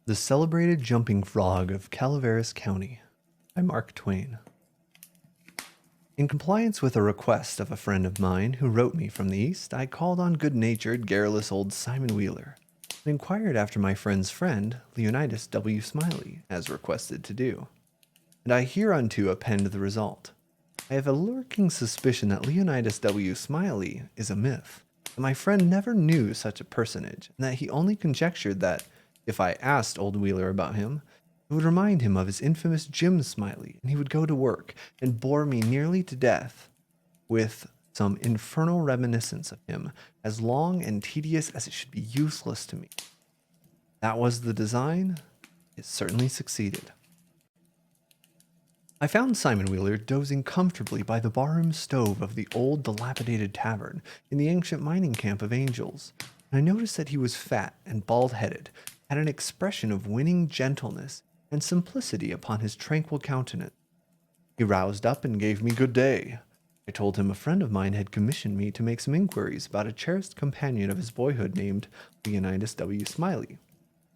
The Celebrated Jumping Frog of Calaveras County by Mark Twain. In compliance with a request of a friend of mine who wrote me from the East, I called on good-natured, garrulous old Simon Wheeler and inquired after my friend's friend, Leonidas W. Smiley, as requested to do. And I hereunto append the result. I have a lurking suspicion that Leonidas W. Smiley is a myth, that my friend never knew such a personage, and that he only conjectured that, if I asked old Wheeler about him, it would remind him of his infamous Jim Smiley, and he would go to work and bore me nearly to death with some infernal reminiscence of him, as long and tedious as it should be useless to me. That was the design. It certainly succeeded. I found Simon Wheeler dozing comfortably by the barroom stove of the old dilapidated tavern in the ancient mining camp of Angels, and I noticed that he was fat and bald-headed, had an expression of winning gentleness and simplicity upon his tranquil countenance. He roused up and gave me good day. I told him a friend of mine had commissioned me to make some inquiries about a cherished companion of his boyhood named Leonidas W. Smiley,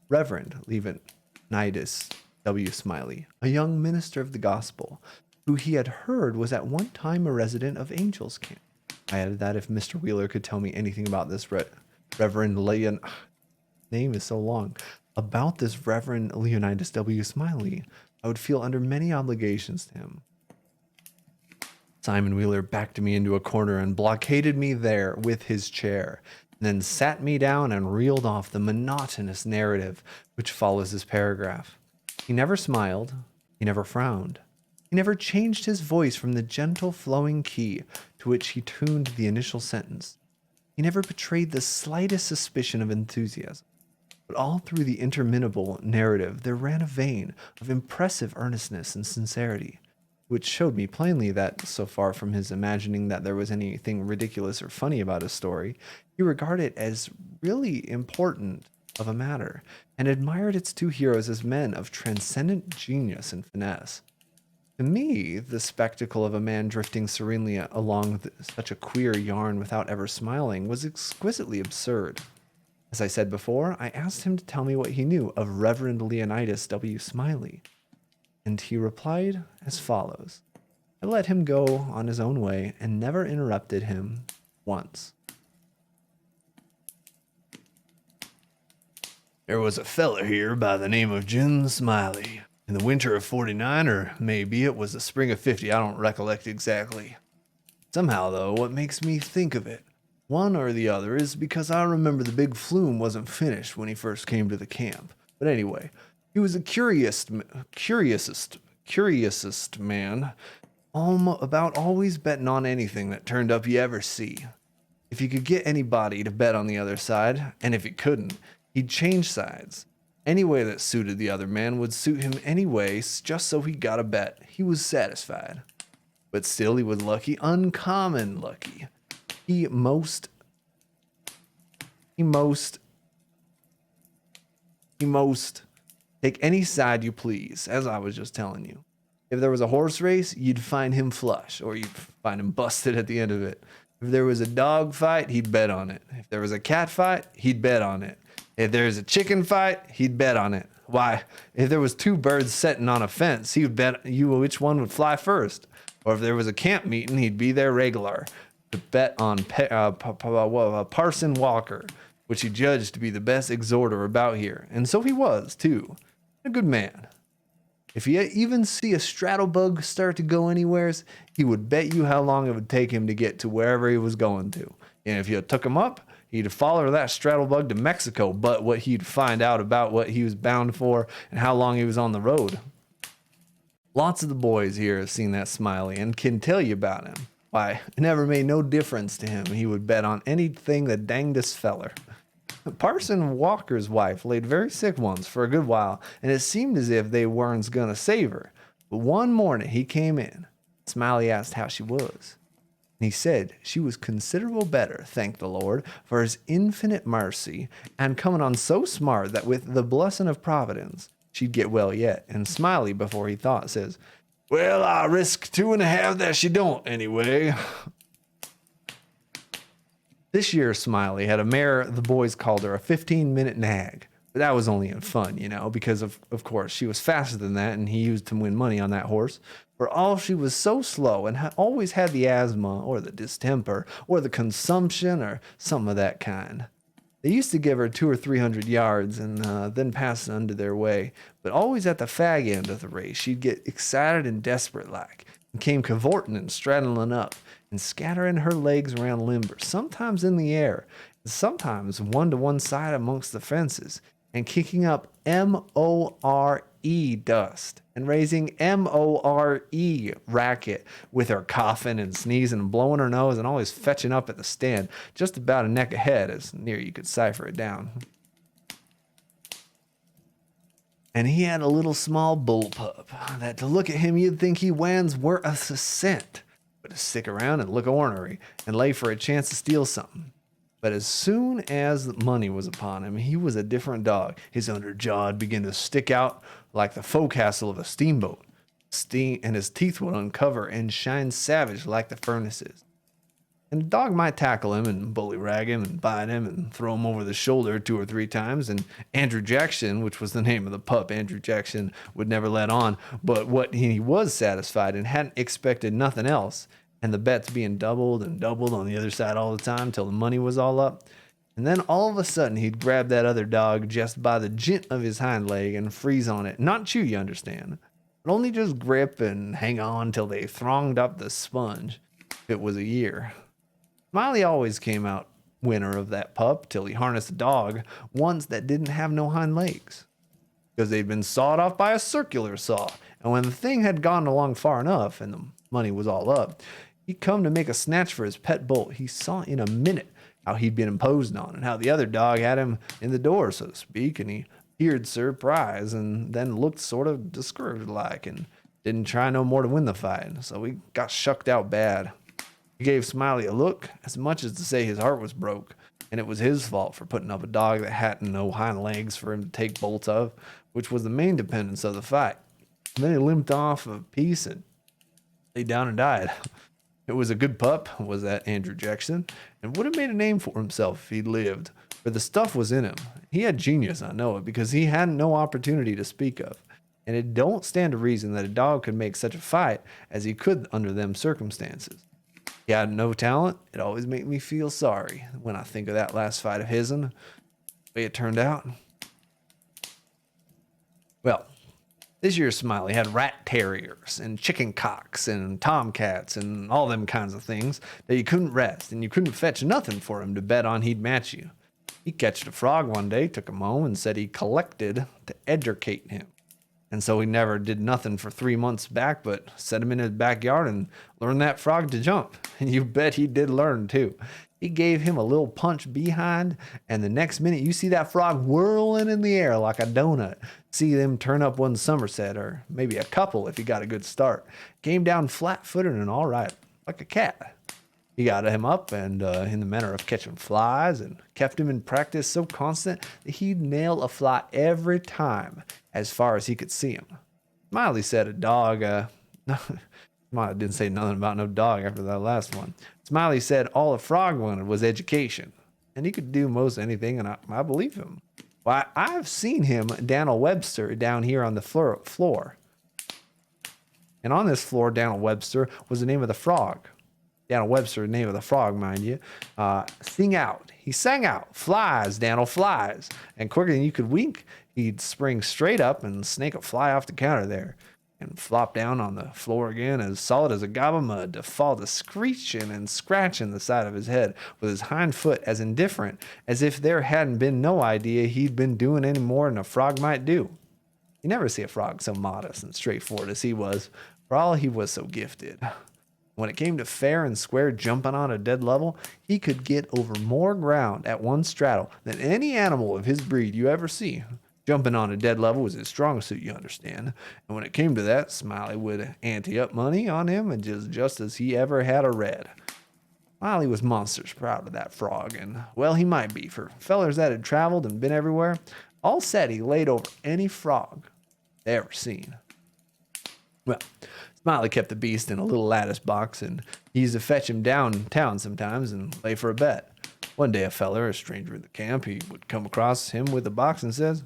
Reverend Leonidas W. Smiley, a young minister of the gospel, who he had heard was at one time a resident of Angels Camp. I added that if Mr. Wheeler could tell me anything about this Reverend Leon... name is so long. About this Reverend Leonidas W. Smiley, I would feel under many obligations to him. Simon Wheeler backed me into a corner and blockaded me there with his chair, and then sat me down and reeled off the monotonous narrative which follows this paragraph. He never smiled. He never frowned. He never changed his voice from the gentle flowing key to which he tuned the initial sentence. He never betrayed the slightest suspicion of enthusiasm. But all through the interminable narrative there ran a vein of impressive earnestness and sincerity, which showed me plainly that, so far from his imagining that there was anything ridiculous or funny about his story, he regarded it as really important of a matter, and admired its two heroes as men of transcendent genius and finesse. To me, the spectacle of a man drifting serenely along such a queer yarn without ever smiling was exquisitely absurd. As I said before, I asked him to tell me what he knew of Reverend Leonidas W. Smiley, and he replied as follows. I let him go on his own way and never interrupted him once. There was a feller here by the name of Jim Smiley. In the winter of 49, or maybe it was the spring of 50, I don't recollect exactly. Somehow, though, what makes me think of it, one or the other, is because I remember the big flume wasn't finished when he first came to the camp. But anyway, he was a curiousest man, about always betting on anything that turned up you ever see. If he could get anybody to bet on the other side, and if he couldn't, he'd change sides. Any way that suited the other man would suit him anyway, just so he got a bet. He was satisfied. But still he was lucky, uncommon lucky. He most take any side you please, as I was just telling you. If there was a horse race, you'd find him flush, or you'd find him busted at the end of it. If there was a dog fight, he'd bet on it. If there was a cat fight, he'd bet on it. If there's a chicken fight, he'd bet on it. Why, if there was two birds sitting on a fence, he would bet you which one would fly first. Or if there was a camp meeting, he'd be there regular to bet on Parson Walker, which he judged to be the best exhorter about here. And so he was, too. A good man. If he even see a straddlebug start to go anywheres, he would bet you how long it would take him to get to wherever he was going to. And if you took him up, he'd follow that straddlebug to Mexico, but what he'd find out about what he was bound for and how long he was on the road. Lots of the boys here have seen that Smiley and can tell you about him. Why, it never made no difference to him. He would bet on anything the dangdest feller. Parson Walker's wife laid very sick once for a good while, and it seemed as if they weren't gonna save her. But one morning he came in. Smiley asked how she was. And he said she was considerable better, thank the Lord, for his infinite mercy, and coming on so smart that with the blessing of Providence, she'd get well yet. And Smiley, before he thought, says, well, I risk 2.5 that she don't anyway. This year, Smiley had a mare the boys called her a 15-minute nag, But that was only in fun, because of course she was faster than that and he used to win money on that horse. For all she was so slow and always had the asthma or the distemper or the consumption or some of that kind. They used to give her 200 or 300 yards and then pass it under their way. But always at the fag end of the race, she'd get excited and desperate like, and came cavorting and straddling up and scattering her legs around limber, sometimes in the air, and sometimes one to one side amongst the fences, and kicking up more dust and raising more racket with her coughing and sneezing and blowing her nose and always fetching up at the stand just about a neck ahead as near you could cipher it down. And he had a little small bull pup that to look at him you'd think he wans worth a cent, but to stick around and look ornery and lay for a chance to steal something. But as soon as the money was upon him, he was a different dog. His under jaw began to stick out like the forecastle of a steamboat, and his teeth would uncover and shine savage like the furnaces. And the dog might tackle him and bullyrag him and bite him and throw him over the shoulder 2 or 3 times. And Andrew Jackson, which was the name of the pup, Andrew Jackson would never let on. But what he was satisfied and hadn't expected nothing else. And the bets being doubled and doubled on the other side all the time till the money was all up. And then all of a sudden he'd grab that other dog just by the jint of his hind leg and freeze on it. Not chew, you understand, but only just grip and hang on till they thronged up the sponge. It was a year. Smiley always came out winner of that pup till he harnessed a dog once that didn't have no hind legs, because they'd been sawed off by a circular saw. And when the thing had gone along far enough and the money was all up, he'd come to make a snatch for his pet bull. He saw in a minute how he'd been imposed on and how the other dog had him in the door, so to speak, and he appeared surprised and then looked sort of discouraged like and didn't try no more to win the fight. So he got shucked out bad. He gave Smiley a look as much as to say his heart was broke, and it was his fault for putting up a dog that hadn't no hind legs for him to take bolts of, which was the main dependence of the fight. And then he limped off a piece and lay down and died. It was a good pup, was that Andrew Jackson, and would have made a name for himself if he'd lived, for the stuff was in him. He had genius, I know it, because he had no opportunity to speak of, and it don't stand to reason that a dog could make such a fight as he could under them circumstances. He had no talent. It always makes me feel sorry when I think of that last fight of his'n, the way it turned out. Well, this year Smiley had rat terriers and chicken cocks and tomcats and all them kinds of things that you couldn't rest and you couldn't fetch nothing for him to bet on he'd match you. He catched a frog one day, took him home, and said he collected to educate him. And so he never did nothing for 3 months back but set him in his backyard and learned that frog to jump. And you bet he did learn too. He gave him a little punch behind, and the next minute you see that frog whirling in the air like a donut. See them turn up one somerset, or maybe a couple if he got a good start. Came down flat-footed and all right, like a cat. He got him up and in the manner of catching flies and kept him in practice so constant that he'd nail a fly every time as far as he could see him. Smiley said a dog, Smiley didn't say nothing about no dog after that last one. Smiley said all a frog wanted was education, and he could do most anything, and I believe him. Why, I've seen him, Daniel Webster, down here on the floor. And on this floor, Daniel Webster was the name of the frog. Daniel Webster, the name of the frog, mind you. Sing out. He sang out, flies, Daniel, flies. And quicker than you could wink, he'd spring straight up and snake a fly off the counter there and flop down on the floor again as solid as a gob of mud to fall to screeching and scratching the side of his head with his hind foot as indifferent as if there hadn't been no idea he'd been doing any more than a frog might do. You never see a frog so modest and straightforward as he was, for all he was so gifted. When it came to fair and square jumping on a dead level, he could get over more ground at one straddle than any animal of his breed you ever see. Jumping on a dead level was his strong suit, you understand. And when it came to that, Smiley would ante up money on him and just as he ever had a red. Smiley was monsters proud of that frog, and well he might be, for fellers that had traveled and been everywhere all said he laid over any frog they ever seen. Well, Smiley kept the beast in a little lattice box, and he used to fetch him downtown sometimes and lay for a bet. One day a feller, a stranger in the camp, he would come across him with a box and says,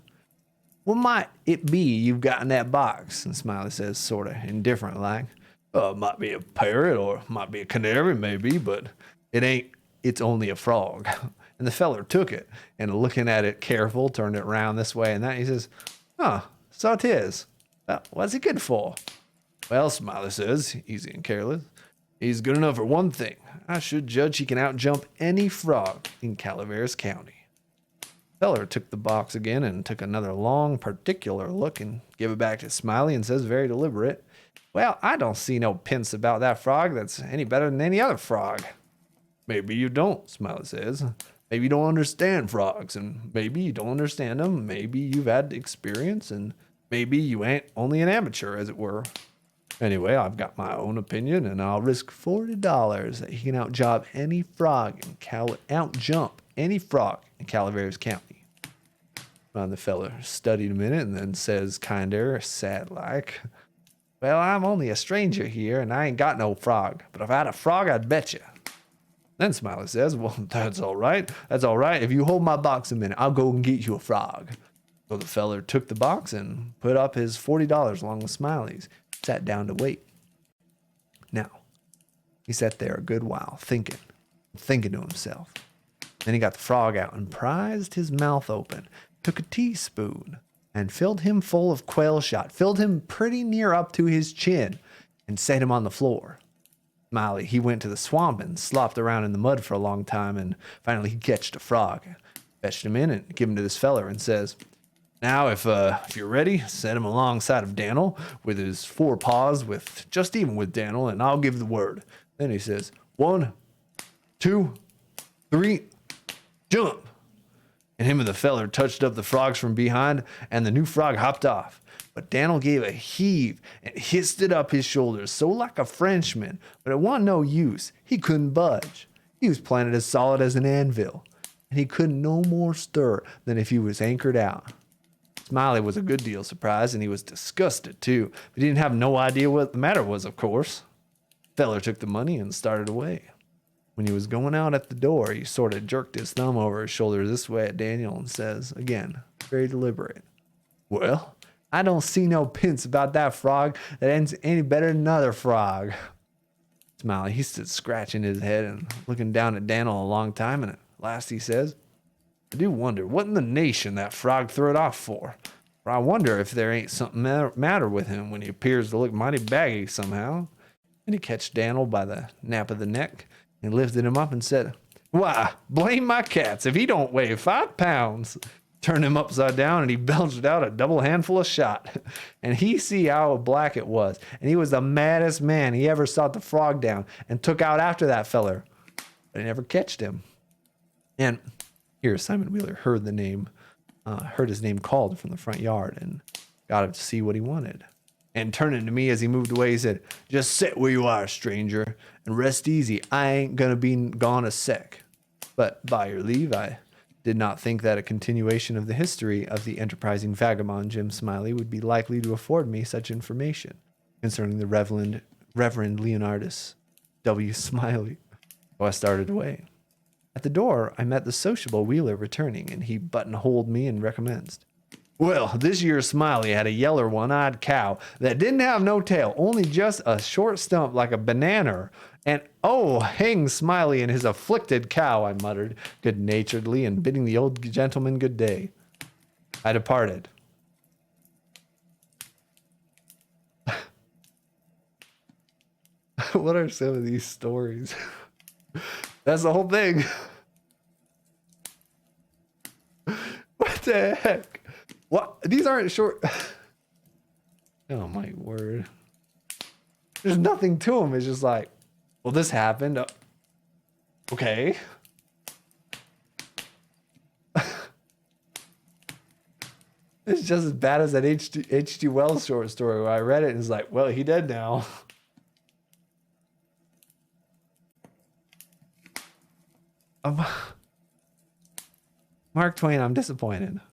"What might it be you've got in that box?" And Smiley says, sort of indifferent like, "It might be a parrot or might be a canary maybe, but it ain't, it's only a frog." And the feller took it and looking at it careful, turned it around this way and that. He says, "Huh, so it is. Well, what's it good for?" "Well," Smiley says, easy and careless, "he's good enough for one thing. I should judge he can outjump any frog in Calaveras County." Feller took the box again and took another long, particular look and gave it back to Smiley and says, very deliberate, "Well, I don't see no pints about that frog that's any better than any other frog." "Maybe you don't," Smiley says. "Maybe you don't understand frogs, and maybe you don't understand them. Maybe you've had experience, and maybe you ain't only an amateur, as it were. Anyway, I've got my own opinion, and I'll risk $40 that he can outjump any frog in Calaveras County." The feller studied a minute and then says, kinder sad like, "Well, I'm only a stranger here, and I ain't got no frog. But if I had a frog, I'd bet you." Then Smiley says, "Well, that's all right. That's all right. If you hold my box a minute, I'll go and get you a frog." So the feller took the box and put up his $40 along with Smiley's, sat down to wait. Now, he sat there a good while, thinking to himself. Then he got the frog out and prized his mouth open, took a teaspoon, and filled him full of quail shot, filled him pretty near up to his chin, and set him on the floor. Smiley, he went to the swamp and slopped around in the mud for a long time, and finally he catched a frog, fetched him in and give him to this feller and says, "Now, if you're ready, set him alongside of Dan'l with his four paws, with just even with Dan'l, and I'll give the word." Then he says, "1, 2, 3, jump." And him and the feller touched up the frogs from behind, and the new frog hopped off. But Dan'l gave a heave and hissed it up his shoulders, so like a Frenchman, but it wasn't no use. He couldn't budge. He was planted as solid as an anvil, and he couldn't no more stir than if he was anchored out. Smiley was a good deal surprised, and he was disgusted too, but he didn't have no idea what the matter was, of course. Feller took the money and started away. When he was going out at the door, he sort of jerked his thumb over his shoulder this way at Daniel and says, again, very deliberate, "Well, I don't see no pints about that frog that ends any better than another frog." Smiley, he stood scratching his head and looking down at Daniel a long time, and at last he says, "I do wonder what in the nation that frog threw it off for. I wonder if there ain't something matter with him when he appears to look mighty baggy somehow." And he catched Daniel by the nape of the neck and lifted him up and said, "Why, blame my cats if he don't weigh 5 pounds. Turned him upside down and he belched out a double handful of shot. And he see how black it was. And he was the maddest man he ever shot the frog down and took out after that feller. But he never catched him." And here Simon Wheeler heard his name called from the front yard and got up to see what he wanted. And turning to me as he moved away, he said, "Just sit where you are, stranger, and rest easy. I ain't gonna be gone a sec." But by your leave, I did not think that a continuation of the history of the enterprising vagabond Jim Smiley would be likely to afford me such information concerning the Reverend Leonardus W. Smiley. So I started away. At the door, I met the sociable Wheeler returning, and he buttonholed me and recommenced. "Well, this year Smiley had a yeller one-eyed cow that didn't have no tail, only just a short stump like a banana. And oh, hang Smiley and his afflicted cow," I muttered good-naturedly, and bidding the old gentleman good day, I departed. What are some of these stories? That's the whole thing. What the heck? What? These aren't short. Oh my word. There's nothing to them. It's just like, well, this happened. Okay. It's just as bad as that H.G. Wells short story where I read it and it's like, well, he dead now. Mark Twain, I'm disappointed.